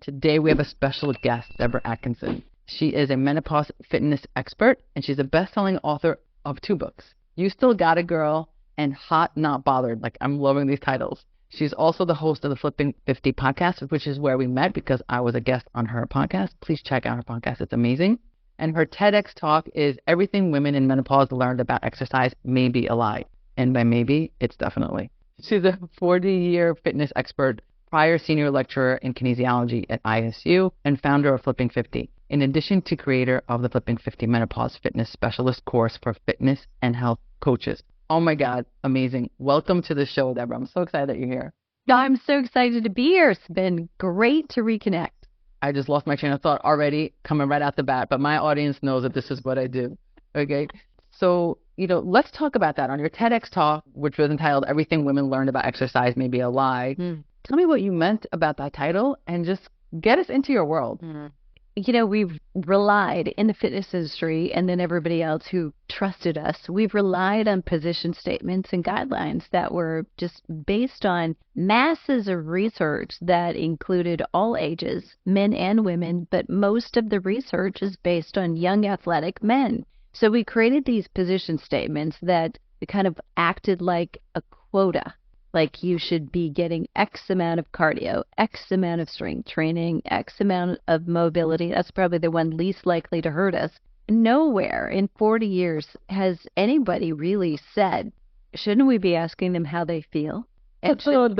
Today we have a special guest, Debra Atkinson. She is a menopause fitness expert, and she's a best-selling author of 2 books, You Still Got It, Girl, and Hot Not Bothered. Like, I'm loving these titles. She's also the host of the Flipping 50 podcast, which is where we met because I was a guest on her podcast. Please check out her podcast. It's amazing. And her TEDx talk is Everything Women in Menopause Learned About Exercise May Be a Lie. And by maybe, it's definitely. She's a 40-year fitness expert, prior senior lecturer in kinesiology at ISU, and founder of Flipping 50, in addition to creator of the Flipping 50 Menopause Fitness Specialist course for fitness and health coaches. Oh my God, amazing. Welcome to the show, Debra. I'm so excited that you're here. I'm so excited to be here. It's been great to reconnect. I just lost my train of thought already, coming right out the bat, but my audience knows that this is what I do. Okay. So, let's talk about that. On your TEDx talk, which was entitled Everything Women Learned About Exercise May Be a Lie, tell me what you meant about that title and just get us into your world. We've relied in the fitness industry, and then everybody else who trusted us, we've relied on position statements and guidelines that were just based on masses of research that included all ages, men and women, but most of the research is based on young athletic men. So we created these position statements that kind of acted like a quota. Like you should be getting X amount of cardio, X amount of strength training, X amount of mobility. That's probably the one least likely to hurt us. Nowhere in 40 years has anybody really said, shouldn't we be asking them how they feel? And shouldn't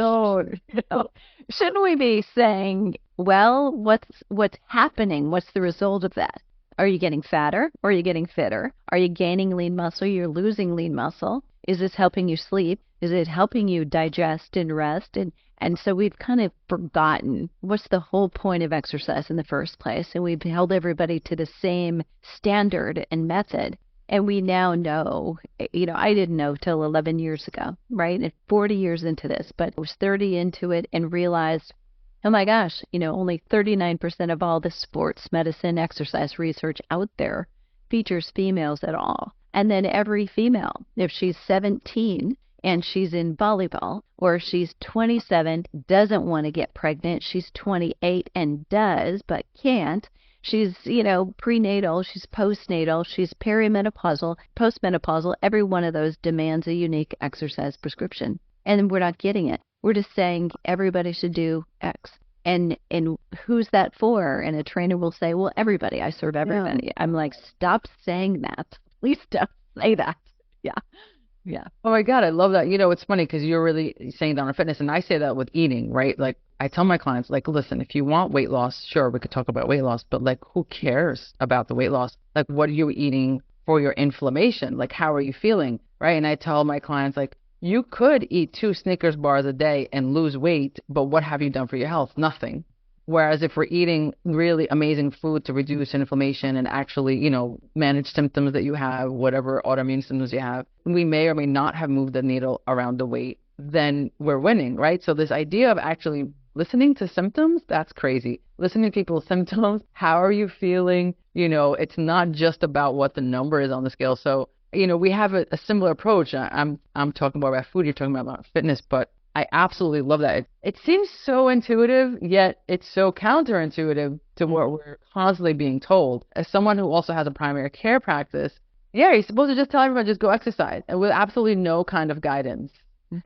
we be saying, well, what's happening? What's the result of that? Are you getting fatter or are you getting fitter? Are you gaining lean muscle? You're losing lean muscle. Is this helping you sleep? Is it helping you digest and rest? And so we've kind of forgotten what's the whole point of exercise in the first place. And we've held everybody to the same standard and method. And we now know, I didn't know till 11 years ago, right? And 40 years into this, but I was 30 into it and realized, oh my gosh, only 39% of all the sports medicine exercise research out there features females at all. And then every female, if she's 17 and she's in volleyball, or she's 27, doesn't want to get pregnant, she's 28 and does but can't, she's, prenatal, she's postnatal, she's perimenopausal, postmenopausal, every one of those demands a unique exercise prescription. And we're not getting it. We're just saying everybody should do X. And who's that for? And a trainer will say, well, everybody. I serve everybody. Yeah. I'm like, stop saying that. Please don't say that. Yeah. Oh my God, I love that. It's funny because you're really saying that on fitness, and I say that with eating, right? Like I tell my clients, like, listen, if you want weight loss, sure, we could talk about weight loss, but like, who cares about the weight loss? Like, what are you eating for your inflammation? Like, how are you feeling, right? And I tell my clients, like, you could eat 2 Snickers bars a day and lose weight, but what have you done for your health? Nothing. Whereas if we're eating really amazing food to reduce inflammation and actually, manage symptoms that you have, whatever autoimmune symptoms you have, we may or may not have moved the needle around the weight, then we're winning, right? So this idea of actually listening to symptoms, that's crazy. Listening to people's symptoms, how are you feeling? It's not just about what the number is on the scale. So, we have a similar approach. I'm talking more about food, you're talking about fitness, but I absolutely love that. It seems so intuitive, yet it's so counterintuitive to what we're constantly being told. As someone who also has a primary care practice, you're supposed to just tell everyone, just go exercise, and with absolutely no kind of guidance.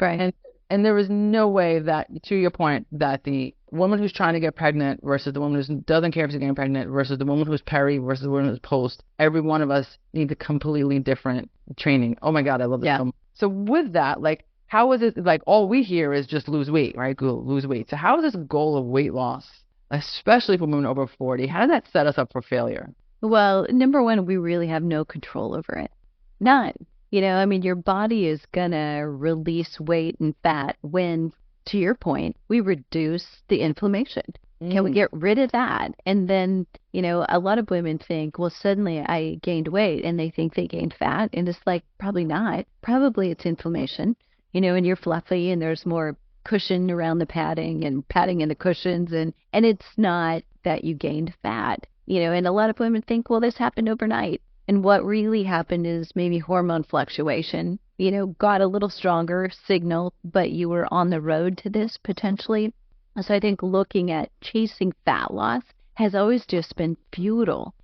Right. And there is no way that, to your point, that the woman who's trying to get pregnant versus the woman who doesn't care if she's getting pregnant versus the woman who's peri versus the woman who's post, every one of us needs a completely different training. Oh my God, I love that. Yeah. So with that, like, how is it, like, all we hear is just lose weight, right? Go lose weight. So how is this goal of weight loss, especially for women over 40, how does that set us up for failure? Well, number one, we really have no control over it. None. Your body is going to release weight and fat when, to your point, we reduce the inflammation. Can we get rid of that? And then, a lot of women think, well, suddenly I gained weight, and they think they gained fat. And it's like, probably not. Probably it's inflammation, and you're fluffy and there's more cushion around the padding and padding in the cushions. And it's not that you gained fat, and a lot of women think, well, this happened overnight. And what really happened is maybe hormone fluctuation, got a little stronger signal, but you were on the road to this potentially. So I think looking at chasing fat loss has always just been futile,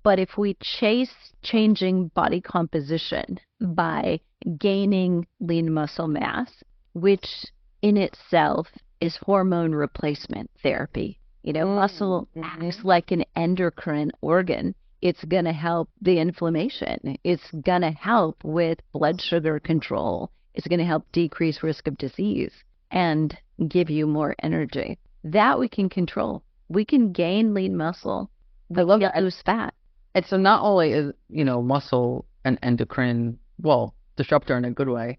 but if we chase changing body composition by gaining lean muscle mass, which in itself is hormone replacement therapy. Muscle acts like an endocrine organ. It's going to help the inflammation. It's going to help with blood sugar control. It's going to help decrease risk of disease and give you more energy. That we can control. We can gain lean muscle. I love that. Lose fat. And so not only is, muscle an endocrine, disruptor in a good way,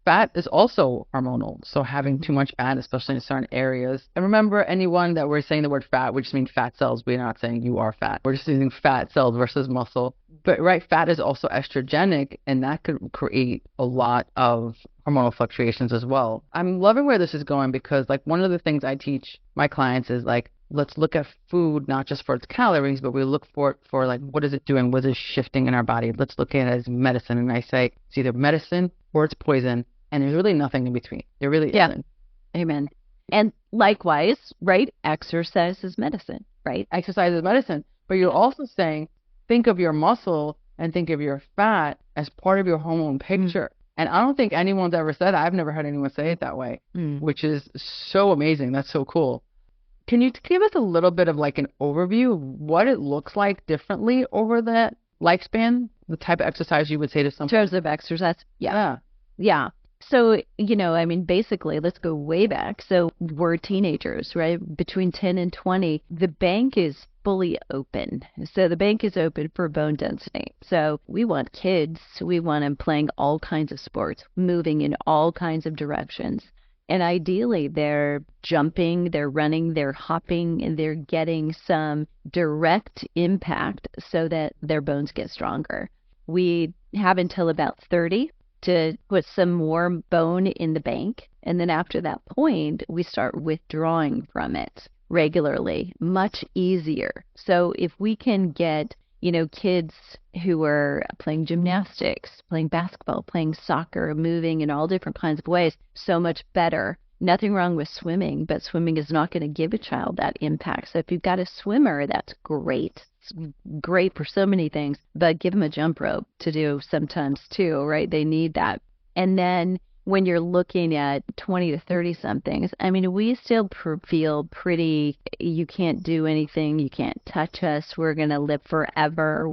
fat is also hormonal. So having too much fat, especially in certain areas. And remember, anyone that we're saying the word fat, we just mean fat cells. We're not saying you are fat. We're just using fat cells versus muscle. But right, fat is also estrogenic, and that could create a lot of hormonal fluctuations as well. I'm loving where this is going because, like, one of the things I teach my clients is, like, let's look at food not just for its calories, but we look for it for, like, what is it doing? What is it shifting in our body? Let's look at it as medicine. And I say it's either medicine or it's poison, and there's really nothing in between. There really isn't. Amen. And likewise, right? Exercise is medicine, right? Exercise is medicine. But you're also saying, think of your muscle and think of your fat as part of your hormone picture. And I don't think anyone's ever said that. I've never heard anyone say it that way, which is so amazing. That's so cool. Can you give us a little bit of, like, an overview of what it looks like differently over the lifespan, the type of exercise you would say to someone? In terms of exercise? Yeah. So, basically, let's go way back. So we're teenagers, right? Between 10 and 20, the bank is fully open. So the bank is open for bone density. So we want kids. We want them playing all kinds of sports, moving in all kinds of directions. And ideally, they're jumping, they're running, they're hopping, and they're getting some direct impact so that their bones get stronger. We have until about 30 to put some more bone in the bank. And then after that point, we start withdrawing from it regularly, much easier. So if we can get kids who are playing gymnastics, playing basketball, playing soccer, moving in all different kinds of ways, so much better. Nothing wrong with swimming, but swimming is not going to give a child that impact. So if you've got a swimmer, that's great. It's great for so many things, but give them a jump rope to do sometimes too, right? They need that. And then when you're looking at 20 to 30 somethings, we still feel pretty, you can't do anything, you can't touch us, we're going to live forever.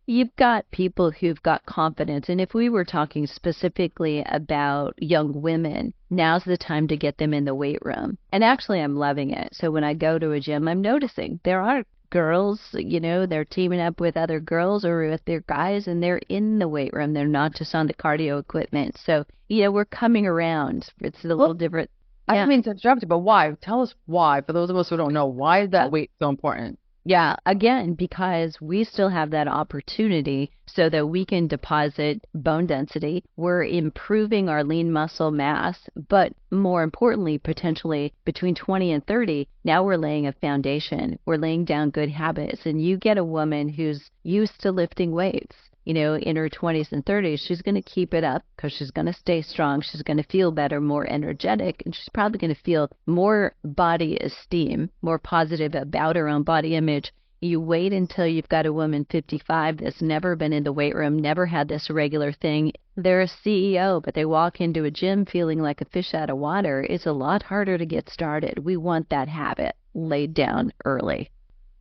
You've got people who've got confidence. And if we were talking specifically about young women, now's the time to get them in the weight room. And actually, I'm loving it. So when I go to a gym, I'm noticing there are girls, they're teaming up with other girls or with their guys, and they're in the weight room. They're not just on the cardio equipment. So, we're coming around. It's a little different. I don't mean to interrupt you, but why? Tell us why. For those of us who don't know, why is that weight so important? Yeah, again, because we still have that opportunity so that we can deposit bone density. We're improving our lean muscle mass, but more importantly, potentially between 20 and 30, now we're laying a foundation. We're laying down good habits. And you get a woman who's used to lifting weights, in her 20s and 30s, she's going to keep it up because she's going to stay strong. She's going to feel better, more energetic, and she's probably going to feel more body esteem, more positive about her own body image. You wait until you've got a woman 55 that's never been in the weight room, never had this regular thing. They're a CEO, but they walk into a gym feeling like a fish out of water. It's a lot harder to get started. We want that habit laid down early.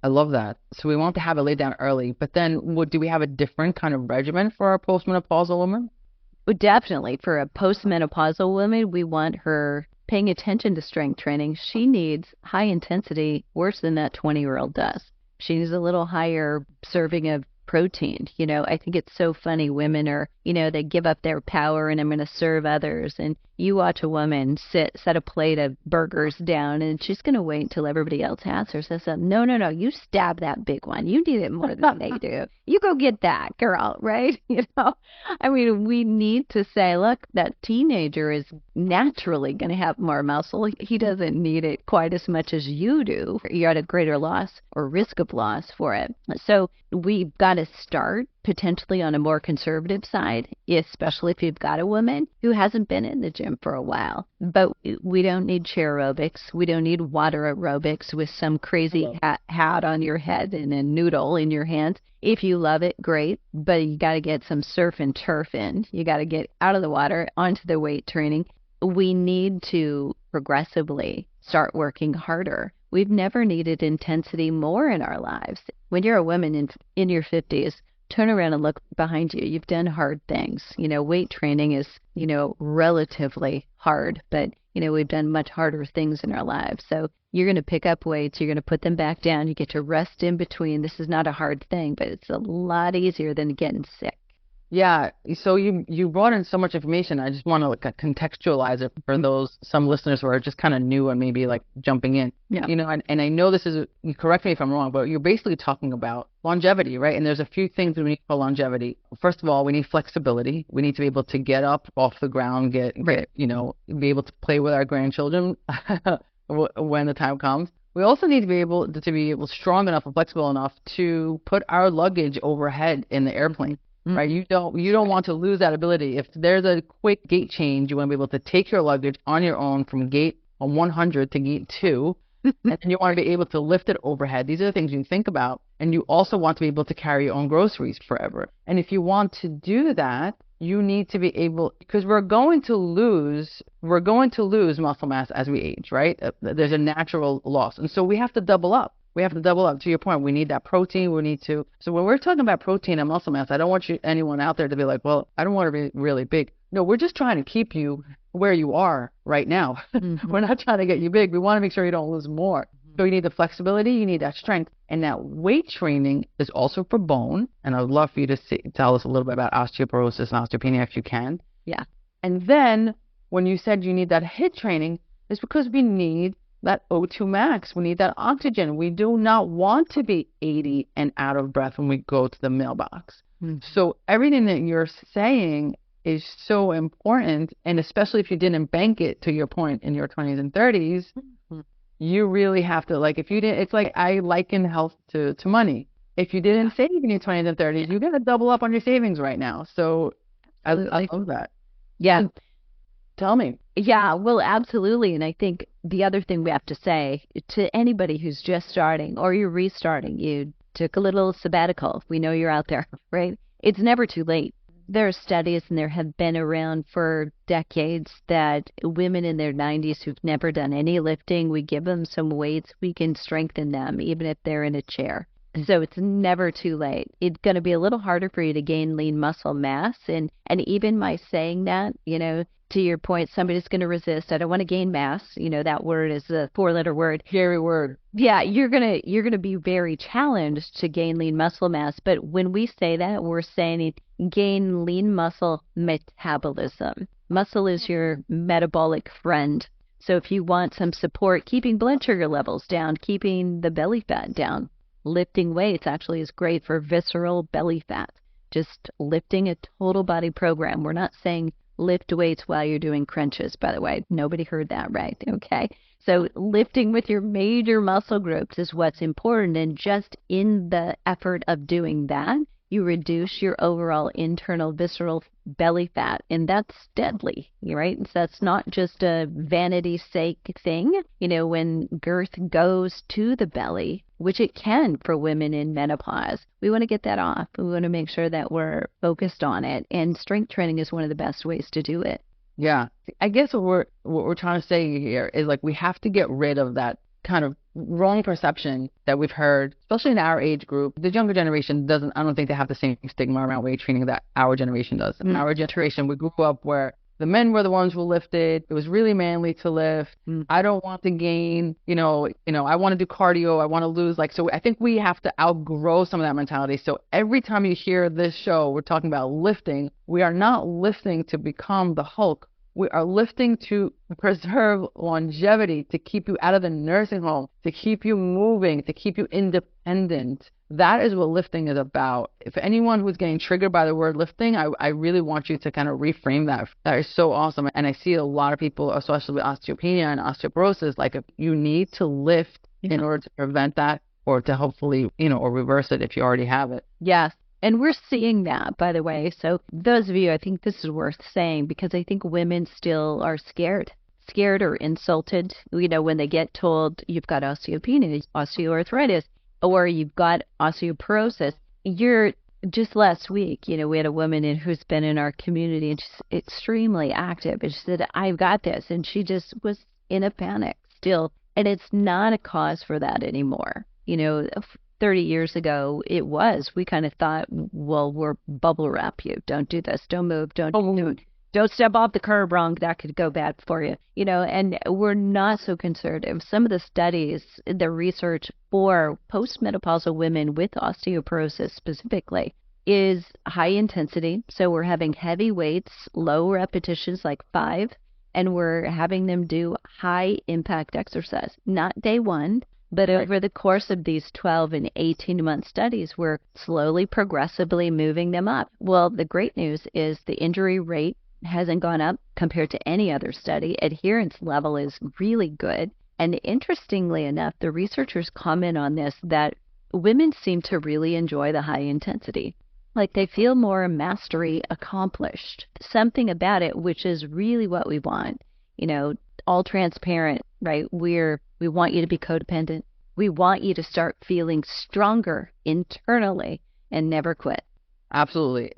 I love that. So we want to have it laid down early, but then do we have a different kind of regimen for our postmenopausal woman? Well, definitely. For a postmenopausal woman, we want her paying attention to strength training. She needs high intensity worse than that 20-year-old does. She needs a little higher serving of protein. I think it's so funny. Women are, they give up their power and I'm going to serve others. And you watch a woman set a plate of burgers down and she's going to wait until everybody else has her. Says, no, you stab that big one. You need it more than they do. You go get that, girl, right? We need to say, look, that teenager is naturally going to have more muscle. He doesn't need it quite as much as you do. You're at a greater loss or risk of loss for it. So we've got to start potentially on a more conservative side, especially if you've got a woman who hasn't been in the gym for a while. But we don't need chair aerobics. We don't need water aerobics with some crazy hat on your head and a noodle in your hand. If you love it, great, but you got to get some surf and turf in. You got to get out of the water onto the weight training. We need to progressively start working harder. We've never needed intensity more in our lives. When you're a woman in your 50s, turn around and look behind you. You've done hard things. Weight training is, relatively hard, but, we've done much harder things in our lives. So you're going to pick up weights. You're going to put them back down. You get to rest in between. This is not a hard thing, but it's a lot easier than getting sick. Yeah, so you brought in so much information. I just want to contextualize it for some listeners who are just kind of new and maybe jumping in. Yeah. And I know this is, you correct me if I'm wrong, but you're basically talking about longevity, right? And there's a few things we need for longevity. First of all, we need flexibility. We need to be able to get up off the ground, be able to play with our grandchildren when the time comes. We also need to be able strong enough and flexible enough to put our luggage overhead in the airplane. Right, you don't want to lose that ability. If there's a quick gate change, you want to be able to take your luggage on your own from gate 100 to gate 2, and then you want to be able to lift it overhead. These are the things you think about, and you also want to be able to carry your own groceries forever. And if you want to do that, you need to be able, because we're going to lose muscle mass as we age, right? There's a natural loss, and so we have to double up. To your point. We need that protein. So when we're talking about protein and muscle mass, I don't want anyone out there to be like, well, I don't want to be really big. No, we're just trying to keep you where you are right now. Mm-hmm. We're not trying to get you big. We want to make sure you don't lose more. Mm-hmm. So you need the flexibility, you need that strength. And that weight training is also for bone. And I would love for you to tell us a little bit about osteoporosis and osteopenia if you can. Yeah. And then when you said you need that HIIT training, it's because we need that O2 max. We need that oxygen. We do not want to be 80 and out of breath when we go to the mailbox. Mm-hmm. So everything that you're saying is so important. And especially if you didn't bank it, to your point, in your 20s and 30s, mm-hmm. you really have to, if you didn't, it's like I liken health to money. If you didn't save in your 20s and 30s, you got to double up on your savings right now. So I love that. Yeah. Tell me. Yeah, well, absolutely. And I think the other thing we have to say to anybody who's just starting or you're restarting, you took a little sabbatical. We know you're out there, right? It's never too late. There are studies, and there have been around for decades, that women in their 90s who've never done any lifting, we give them some weights, we can strengthen them even if they're in a chair. So it's never too late. It's going to be a little harder for you to gain lean muscle mass. And even my saying that, to your point, somebody's going to resist. I don't want to gain mass. That word is a 4-letter word. Scary word. Yeah, you're going to be very challenged to gain lean muscle mass. But when we say that, we're saying gain lean muscle metabolism. Muscle is your metabolic friend. So if you want some support, keeping blood sugar levels down, keeping the belly fat down, lifting weights actually is great for visceral belly fat. Just lifting a total body program. We're not saying lift weights while you're doing crunches, by the way. Nobody heard that right, okay? So lifting with your major muscle groups is what's important, and just in the effort of doing that, you reduce your overall internal visceral belly fat, and that's deadly, right? So that's not just a vanity sake thing. When girth goes to the belly, which it can for women in menopause, we want to get that off. We want to make sure that we're focused on it, and strength training is one of the best ways to do it. Yeah, I guess what we're trying to say here is we have to get rid of that kind of wrong perception that we've heard, especially in our age group. The younger generation I don't think they have the same stigma around weight training that our generation does. In our generation, we grew up where the men were the ones who lifted. It was really manly to lift. I don't want to gain, I want to do cardio. I want to lose. So I think we have to outgrow some of that mentality. So every time you hear this show, we're talking about lifting. We are not lifting to become the Hulk. We are lifting to preserve longevity, to keep you out of the nursing home, to keep you moving, to keep you independent. That is what lifting is about. If anyone who's getting triggered by the word lifting, I really want you to kind of reframe that. That is so awesome. And I see a lot of people, especially with osteopenia and osteoporosis, if you need to lift in order to prevent that, or to hopefully, or reverse it if you already have it. Yes. And we're seeing that, by the way. So those of you, I think this is worth saying because I think women still are scared or insulted, when they get told you've got osteopenia, osteoarthritis, or you've got osteoporosis. You're just last week, we had a woman who's been in our community and she's extremely active. And she said, I've got this. And she just was in a panic still. And it's not a cause for that anymore. 30 years ago, it was. We kind of thought, well, we're bubble wrap you. Don't do this. Don't move. Don't step off the curb wrong. That could go bad for you. And we're not so conservative. Some of the studies, the research for postmenopausal women with osteoporosis specifically is high intensity. So we're having heavy weights, low repetitions like 5, and we're having them do high impact exercise, not day one. But over the course of these 12 and 18-month studies, we're slowly, progressively moving them up. Well, the great news is the injury rate hasn't gone up compared to any other study. Adherence level is really good. And interestingly enough, the researchers comment on this, that women seem to really enjoy the high intensity. Like they feel more mastery accomplished. Something about it, which is really what we want. All transparent, right? We want you to be codependent. We want you to start feeling stronger internally and never quit. Absolutely.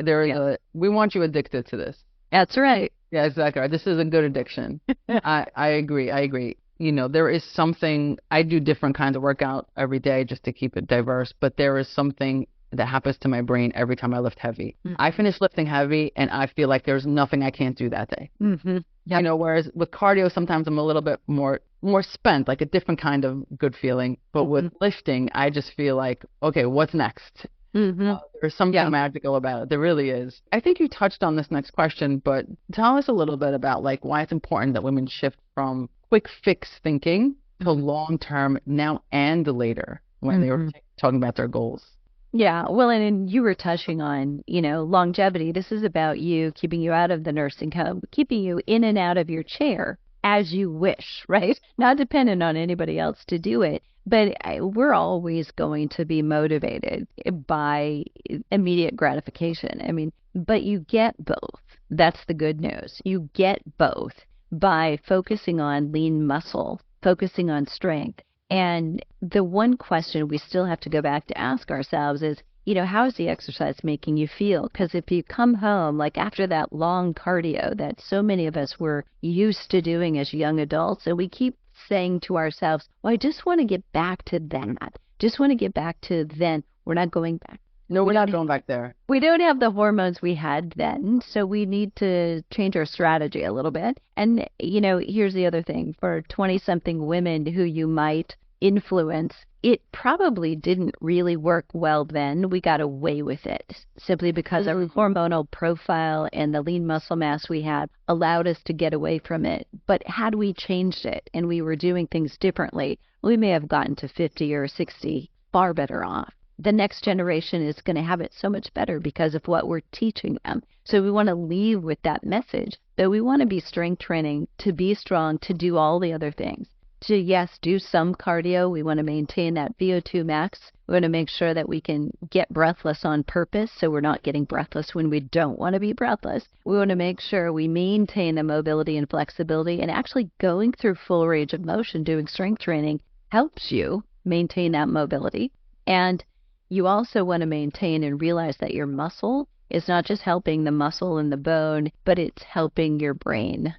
We want you addicted to this. That's right. Yeah, exactly. This is a good addiction. I agree. There is something, I do different kinds of workout every day just to keep it diverse, but there is something that happens to my brain every time I lift heavy. Mm-hmm. I finish lifting heavy and I feel like there's nothing I can't do that day. Mm-hmm. Yep. Whereas with cardio, sometimes I'm a little bit more spent, like a different kind of good feeling. But with lifting, I just feel like, okay, what's next? Mm-hmm. There's something magical about it. There really is. I think you touched on this next question, but tell us a little bit about why it's important that women shift from quick fix thinking to long-term now and later when they were talking about their goals. Yeah, well, and you were touching on, longevity. This is about you, keeping you out of the nursing home, keeping you in and out of your chair as you wish, right? Not dependent on anybody else to do it. But we're always going to be motivated by immediate gratification. But you get both. That's the good news. You get both by focusing on lean muscle, focusing on strength. And the one question we still have to go back to ask ourselves is, how is the exercise making you feel? Because if you come home, like after that long cardio that so many of us were used to doing as young adults, and we keep saying to ourselves, well, I just want to get back to that. Just want to get back to then. We're not going back. No, we're not going back there. We don't have the hormones we had then, so we need to change our strategy a little bit. And, here's the other thing. For 20-something women who you might influence, it probably didn't really work well then. We got away with it simply because our hormonal profile and the lean muscle mass we had allowed us to get away from it. But had we changed it and we were doing things differently, we may have gotten to 50 or 60 far better off. The next generation is going to have it so much better because of what we're teaching them. So we want to leave with that message that we want to be strength training, to be strong, to do all the other things. To, yes, do some cardio. We want to maintain that VO2 max. We want to make sure that we can get breathless on purpose, so we're not getting breathless when we don't want to be breathless. We want to make sure we maintain the mobility and flexibility, and actually going through full range of motion, doing strength training, helps you maintain that mobility. And you also want to maintain and realize that your muscle is not just helping the muscle and the bone, but it's helping your brain.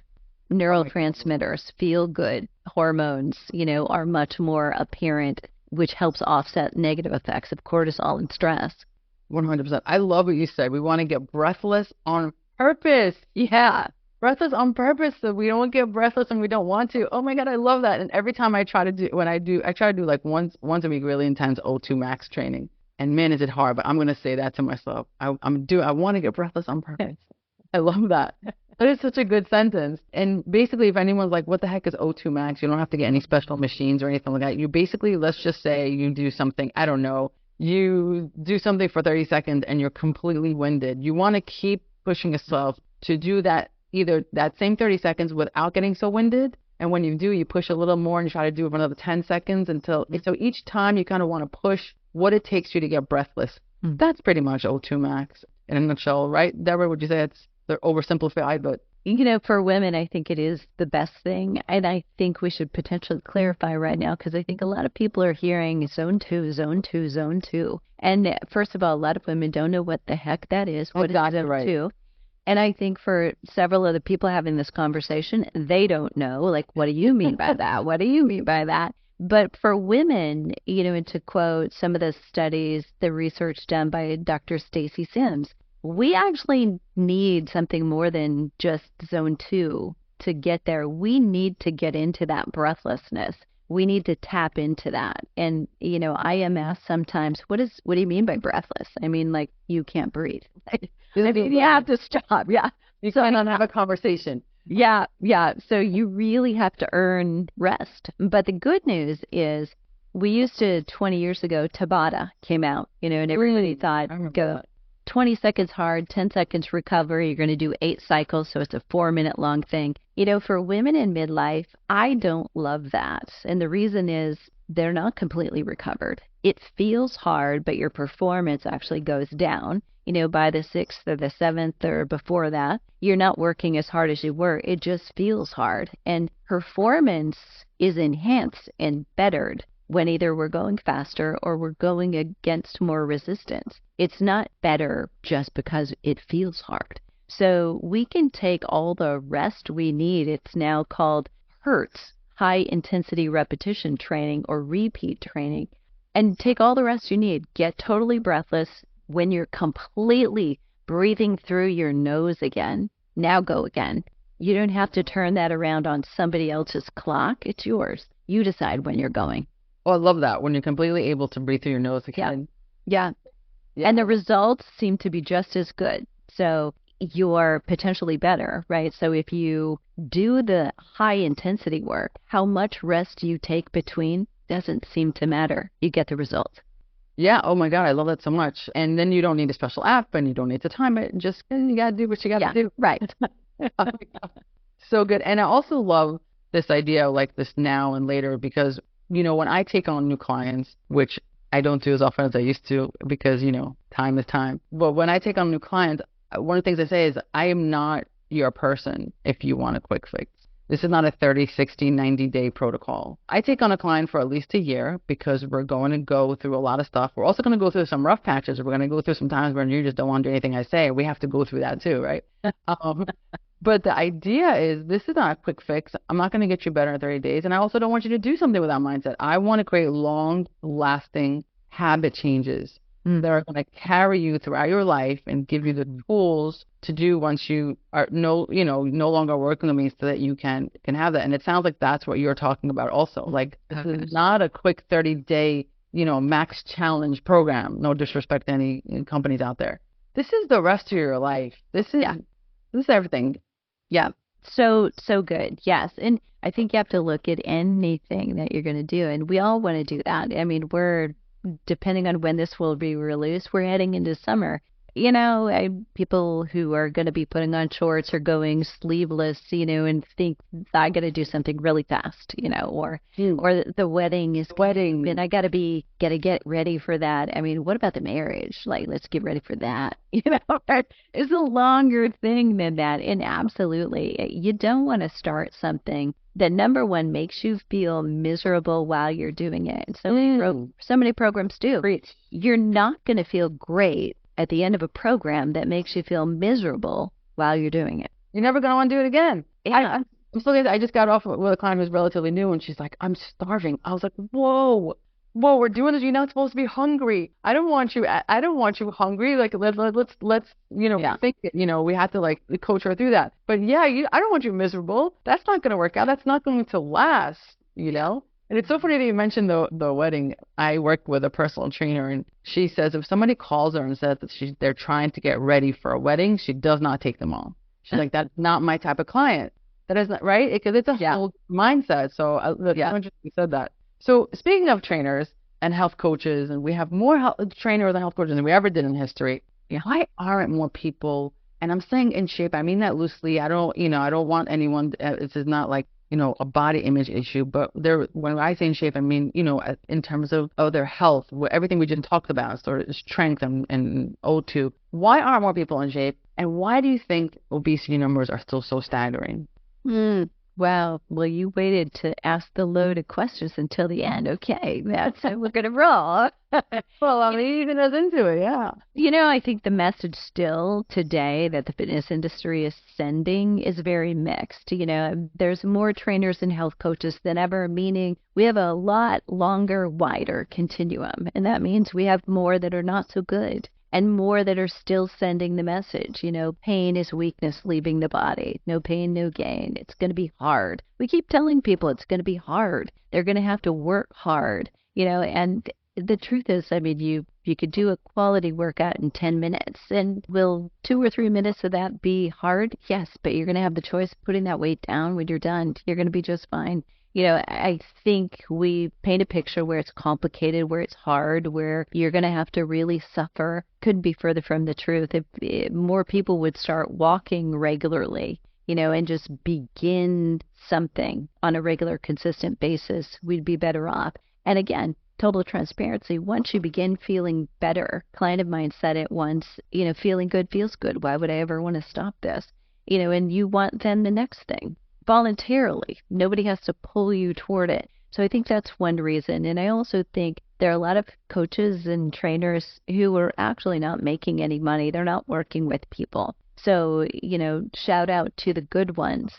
Neurotransmitters, feel good hormones, are much more apparent, which helps offset negative effects of cortisol and stress. 100%. I love what you said. We want to get breathless on purpose. Yeah. Breathless on purpose, so we don't get breathless and we don't want to. Oh my God, I love that. And every time I try to do like once a week really intense O2 max training. And man, is it hard, but I'm going to say that to myself. I want to get breathless on purpose. I love that. That is such a good sentence. And basically, if anyone's like, what the heck is O2 max? You don't have to get any special machines or anything like that. You basically, let's just say you do something, I don't know, you do something for 30 seconds and you're completely winded. You want to keep pushing yourself to do that, either that same 30 seconds without getting so winded. And when you do, you push a little more and you try to do it for another 10 seconds so each time you kind of want to push what it takes you to get breathless That's pretty much O2 max in a nutshell, right? Deborah, would you say they're oversimplified, but For women, I think it is the best thing. And I think we should potentially clarify right now because I think a lot of people are hearing zone two, zone two, zone two. And first of all, a lot of women don't know what the heck that is. What is zone two? And I think for several of the people having this conversation, they don't know, like, what do you mean by that? What do you mean by that? But for women, and to quote some of the studies, the research done by Dr. Stacy Sims, we actually need something more than just zone two to get there. We need to get into that breathlessness. We need to tap into that. And, I am asked sometimes, what do you mean by breathless? I mean, like, you can't breathe. You have to stop. Yeah. You cannot have a conversation. Yeah. So you really have to earn rest. But the good news is we used to, 20 years ago, Tabata came out, and everybody thought, go 20 seconds hard, 10 seconds recovery. You're going to do 8 cycles. So it's a 4-minute long thing. For women in midlife, I don't love that. And the reason is they're not completely recovered. It feels hard, but your performance actually goes down. By the 6th or the 7th or before that, you're not working as hard as you were. It just feels hard. And performance is enhanced and bettered when either we're going faster or we're going against more resistance. It's not better just because it feels hard. So we can take all the rest we need. It's now called HIRTS, high intensity repetition training or repeat training, and take all the rest you need. Get totally breathless. When you're completely breathing through your nose again, now go again. You don't have to turn that around on somebody else's clock. It's yours. You decide when you're going. Oh, I love that. When you're completely able to breathe through your nose again. Yeah. And the results seem to be just as good. So you're potentially better, right? So if you do the high intensity work, how much rest you take between doesn't seem to matter. You get the results. Yeah. Oh my God. I love that so much. And then you don't need a special app and you don't need to time it. Just, you got to do what you got to do. Right. So good. And I also love this idea of like this now and later because, when I take on new clients, which I don't do as often as I used to because, time is time. But when I take on new clients, one of the things I say is I am not your person if you want a quick fix. This is not a 30, 60, 90-day protocol. I take on a client for at least a year because we're going to go through a lot of stuff. We're also going to go through some rough patches. We're going to go through some times when you just don't want to do anything I say. We have to go through that too, right? But the idea is this is not a quick fix. I'm not going to get you better in 30 days. And I also don't want you to do something with that mindset. I want to create long-lasting habit changes that are going to carry you throughout your life and give you the tools to do once you are no longer working with me so that you can have that. And it sounds like that's what you're talking about also. Like this is not a quick 30-day, max challenge program. No disrespect to any companies out there. This is the rest of your life. This is everything. Yeah. So good. Yes. And I think you have to look at anything that you're going to do. And we all want to do that. I mean, depending on when this will be released, we're heading into summer. People who are going to be putting on shorts or going sleeveless, and think I got to do something really fast, or the wedding is and I got to get ready for that. I mean, what about the marriage? Like, let's get ready for that. It's a longer thing than that. And absolutely, you don't want to start something that, number one, makes you feel miserable while you're doing it. And so many programs do. Preach. You're not going to feel great at the end of a program that makes you feel miserable while you're doing it. You're never going to want to do it again. Yeah. I just got off with a client who's relatively new, and she's like, I'm starving. I was like, whoa, we're doing this. You're not supposed to be hungry. I don't want you hungry. Like, let's think it. We had to like coach her through that. But I don't want you miserable. That's not going to work out. That's not going to last, And it's so funny that you mentioned the wedding. I work with a personal trainer, and she says if somebody calls her and says that they're trying to get ready for a wedding, she does not take them on. She's like, that's not my type of client. That is not right, because it's a whole mindset. So interesting you said that. So speaking of trainers and health coaches, and we have more trainers and health coaches than we ever did in history. Why aren't more people? And I'm saying in shape. I mean that loosely. I don't want anyone. This is not like a body image issue, but when I say in shape, I mean, in terms of their health, everything we just talked about, sort of strength and O2. Why aren't more people in shape? And why do you think obesity numbers are still so staggering? Wow. Well, you waited to ask the loaded questions until the end. Okay, that's how we're going to roll. Well, I'm easing us into it, yeah. I think the message still today that the fitness industry is sending is very mixed. There's more trainers and health coaches than ever, meaning we have a lot longer, wider continuum. And that means we have more that are not so good and more that are still sending the message. Pain is weakness leaving the body. No pain, no gain. It's going to be hard. We keep telling people it's going to be hard. They're going to have to work hard, and the truth is, I mean, you could do a quality workout in 10 minutes, and will 2 or 3 minutes of that be hard? Yes, but you're going to have the choice of putting that weight down when you're done. You're going to be just fine. I think we paint a picture where it's complicated, where it's hard, where you're going to have to really suffer. Couldn't be further from the truth. If more people would start walking regularly, and just begin something on a regular, consistent basis, we'd be better off. And again, total transparency, once you begin feeling better, a client of mine said it once, feeling good feels good. Why would I ever want to stop this? And you want then the next thing. Voluntarily. Nobody has to pull you toward it. So I think that's one reason. And I also think there are a lot of coaches and trainers who are actually not making any money. They're not working with people. So, shout out to the good ones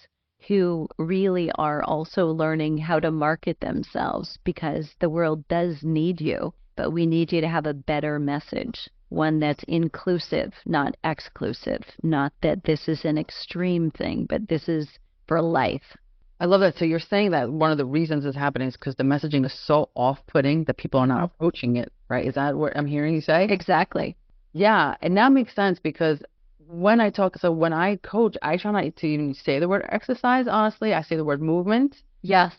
who really are also learning how to market themselves, because the world does need you, but we need you to have a better message. One that's inclusive, not exclusive. Not that this is an extreme thing, but this is for life. I love that. So you're saying that one of the reasons it's happening is because the messaging is so off-putting that people are not approaching it, right? Is that what I'm hearing you say? Exactly. Yeah, and that makes sense because when I coach, I try not to even say the word exercise, honestly. I say the word movement. Yes.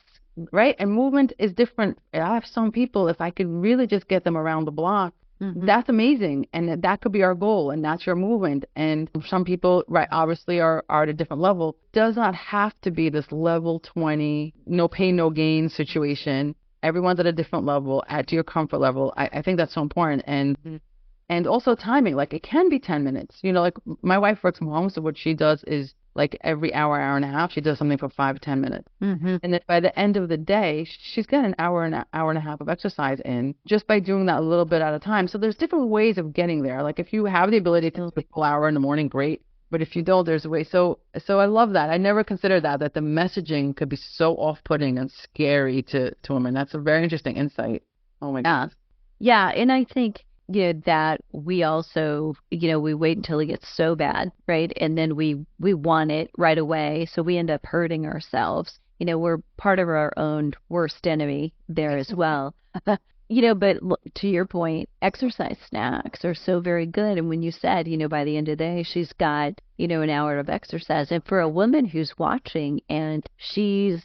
Right? And movement is different. I have some people, if I could really just get them around the block, that's amazing. And that could be our goal, and that's your movement. And some people, right, obviously are at a different level. Does not have to be this level 20, no pain, no gain situation. Everyone's at a different level, at your comfort level. I think that's so important. And also timing, like it can be 10 minutes. Like my wife works from home, so what she does is like every hour and a half, she does something for 5 to 10 minutes. And then by the end of the day, she's got an hour and a half of exercise in just by doing that a little bit at a time. So there's different ways of getting there. Like if you have the ability to do a full hour in the morning, great. But if you don't, there's a way. So I love that. I never considered that the messaging could be so off-putting and scary to women. That's a very interesting insight. Oh my God. Yeah, and I think that we also, we wait until it gets so bad, right? And then we want it right away. So we end up hurting ourselves. We're part of our own worst enemy there as well. But to your point, exercise snacks are so very good. And when you said, by the end of the day, she's got, an hour of exercise. And for a woman who's watching and she's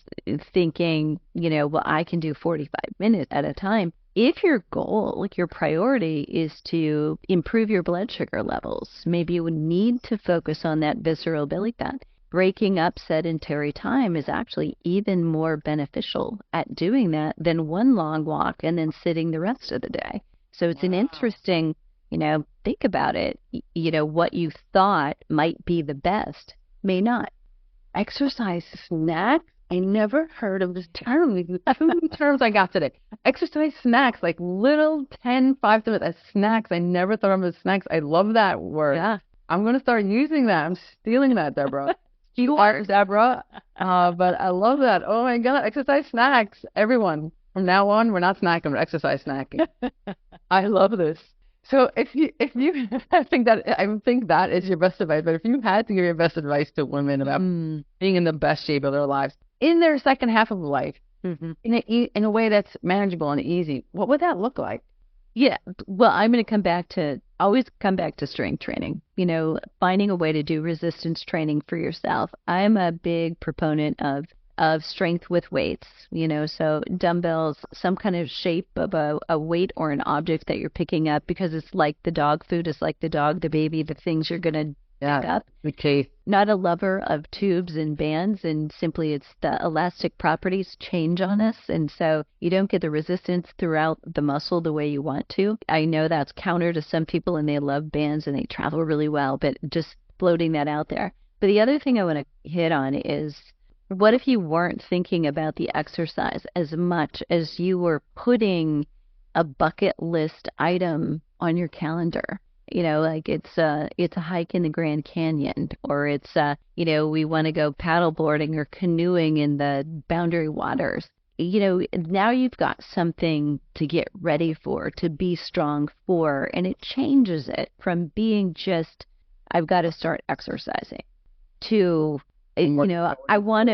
thinking, well, I can do 45 minutes at a time. If your goal, like your priority, is to improve your blood sugar levels, maybe you would need to focus on that visceral belly fat. Breaking up sedentary time is actually even more beneficial at doing that than one long walk and then sitting the rest of the day. So it's an interesting, think about it. What you thought might be the best may not. Exercise snack? I never heard of this term. These 2 terms I got today. Exercise snacks, like little 5 minutes as snacks. I never thought of them as snacks. I love that word. Yeah. I'm going to start using that. I'm stealing that, Debra. You are, Debra. But I love that. Oh my God, exercise snacks. Everyone, from now on, we're not snacking, we're exercise snacking. I love this. So if you, I think that is your best advice. But if you had to give your best advice to women about being in the best shape of their lives in their second half of life, in a way that's manageable and easy, what would that look like? Yeah, well, I'm going to always come back to strength training, finding a way to do resistance training for yourself. I'm a big proponent of strength with weights, so dumbbells, some kind of shape of a weight or an object that you're picking up, because it's like the dog food, it's like the dog, the baby, the things you're going to Yeah, pick up. the case. Not a lover of tubes and bands, and simply it's the elastic properties change on us, and so you don't get the resistance throughout the muscle the way you want to. I know that's counter to some people, and they love bands and they travel really well, but just floating that out there. But the other thing I want to hit on is, what if you weren't thinking about the exercise as much as you were putting a bucket list item on your calendar? Like it's a hike in the Grand Canyon, or it's we want to go paddleboarding or canoeing in the Boundary Waters. Now you've got something to get ready for, to be strong for, and it changes it from being just, I've got to start exercising, to I want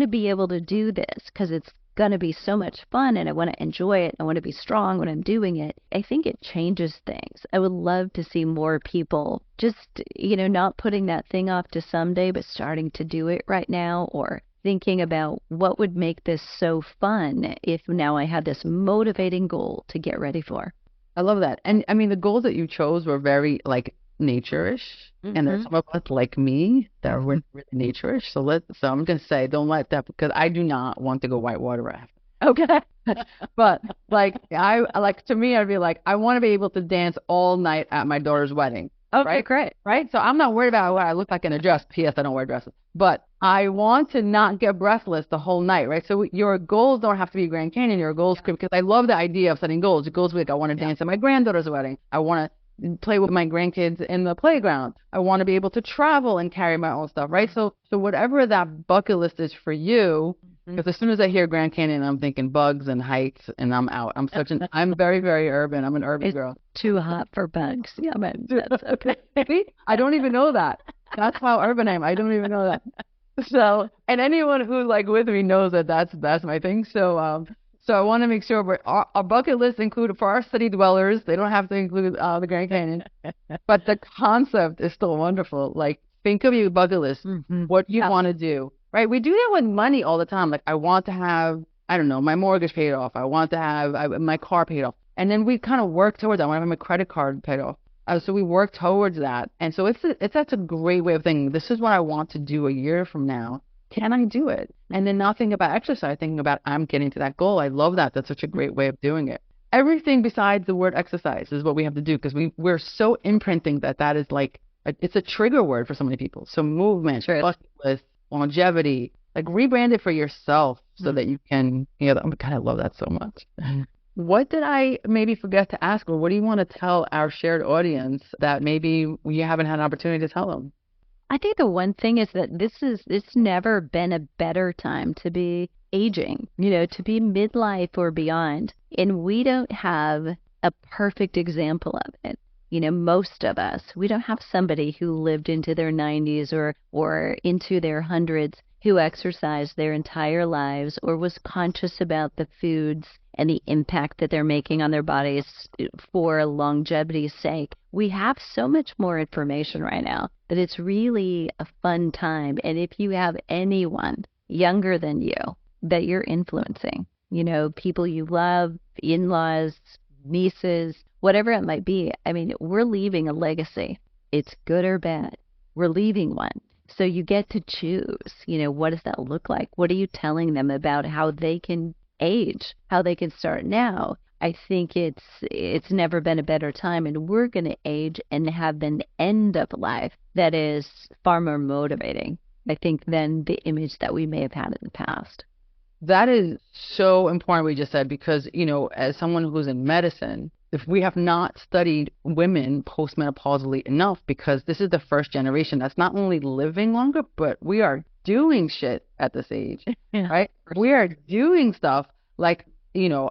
to be able to do this because it's going to be so much fun and I want to enjoy it. I want to be strong when I'm doing it. I think it changes things. I would love to see more people just, not putting that thing off to someday, but starting to do it right now, or thinking about what would make this so fun if now I had this motivating goal to get ready for. I love that. And I mean, the goals that you chose were very like nature-ish. And there's some of us like me that are really nature-ish. So I'm gonna say, don't let that, because I do not want to go whitewater rafting. Okay. But to me, I'd be like, I want to be able to dance all night at my daughter's wedding. Okay, right? Great. Right? So I'm not worried about what I look like in a dress. P.S. I don't wear dresses. But I want to not get breathless the whole night, right? So your goals don't have to be Grand Canyon. Your goals could, because I love the idea of setting goals. Your goals like, I want to dance at my granddaughter's wedding. I want to play with my grandkids in the playground. I want to be able to travel and carry my own stuff, right? So whatever that bucket list is for you, because as soon as I hear Grand Canyon, I'm thinking bugs and heights, and I'm out. I'm very, very urban. I'm an urban girl. Too hot for bugs. Yeah, but that's okay. See? I don't even know that. That's how urban I am. I don't even know that. So, and anyone who's like with me knows that that's my thing. So I want to make sure our bucket list include for our city dwellers. They don't have to include the Grand Canyon, but the concept is still wonderful. Like, think of your bucket list, what you want to do. Right? We do that with money all the time. Like, I want to have, I don't know, my mortgage paid off. I want to have my car paid off. And then we kind of work towards that. I want to have my credit card paid off. So we work towards that. And so that's a great way of thinking. This is what I want to do a year from now. Can I do it? And then not thinking about exercise, thinking about I'm getting to that goal. I love that. That's such a great way of doing it. Everything besides the word exercise is what we have to do, because we're so imprinting that is like, it's a trigger word for so many people. So movement, bucket list, longevity, like rebrand it for yourself so that you can, God, I love that so much. What did I maybe forget to ask, or what do you want to tell our shared audience that maybe you haven't had an opportunity to tell them? I think the one thing is that it's never been a better time to be aging, to be midlife or beyond. And we don't have a perfect example of it. Most of us, we don't have somebody who lived into their 90s or into their hundreds who exercised their entire lives or was conscious about the foods and the impact that they're making on their bodies for longevity's sake. We have so much more information right now that it's really a fun time. And if you have anyone younger than you that you're influencing, people you love, in-laws, nieces, whatever it might be, I mean, we're leaving a legacy. It's good or bad. We're leaving one. So you get to choose, what does that look like? What are you telling them about how they can age, how they can start now? I think it's never been a better time, and we're going to age and have an end of life that is far more motivating, I think, than the image that we may have had in the past. That is so important what you just said, because, as someone who's in medicine, if we have not studied women postmenopausally enough, because this is the first generation that's not only living longer, but we are doing shit at this age, right? We are doing stuff like,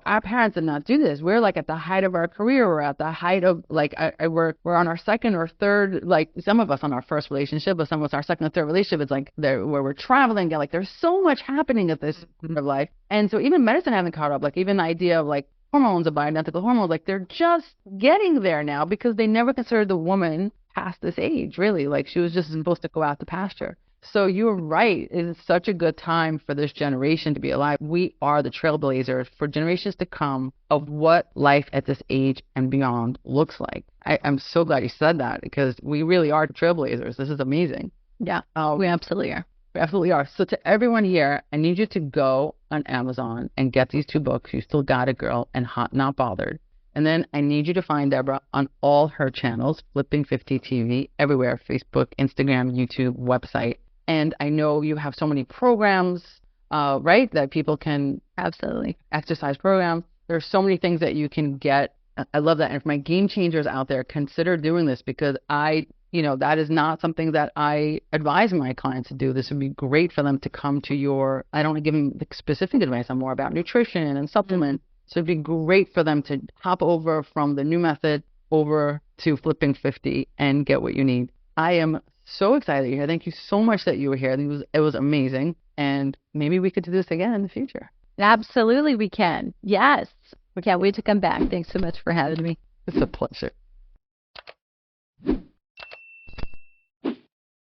our parents did not do this. We're like at the height of our career. We're at the height of like, we're on our second or third, like some of us on our first relationship, but some of us our second or third relationship. It's like where we're traveling. Like there's so much happening at this point of life. And so even medicine hasn't caught up. Like even the idea of like hormones, of bioidentical hormones, like they're just getting there now, because they never considered the woman past this age, really. Like she was just supposed to go out to pasture. So you're right. It is such a good time for this generation to be alive. We are the trailblazers for generations to come of what life at this age and beyond looks like. I'm so glad you said that because we really are trailblazers. This is amazing. Yeah, we absolutely are. We absolutely are. So to everyone here, I need you to go on Amazon and get these 2 books. You Still Got It, Girl, and Hot Not Bothered. And then I need you to find Debra on all her channels, Flipping 50 TV, everywhere, Facebook, Instagram, YouTube, website. And I know you have so many programs, right, that people can Absolutely. exercise programs. There's so many things that you can get. I love that. And for my game changers out there, consider doing this because that is not something that I advise my clients to do. This would be great for them to come to I don't give them the specific advice. I'm more about nutrition and supplement. So it'd be great for them to hop over from the new method over to Flipping 50 and get what you need. I am so excited you're here. Thank you so much that you were here. It was amazing. And maybe we could do this again in the future. Absolutely, we can. Yes. We can't wait to come back. Thanks so much for having me. It's a pleasure.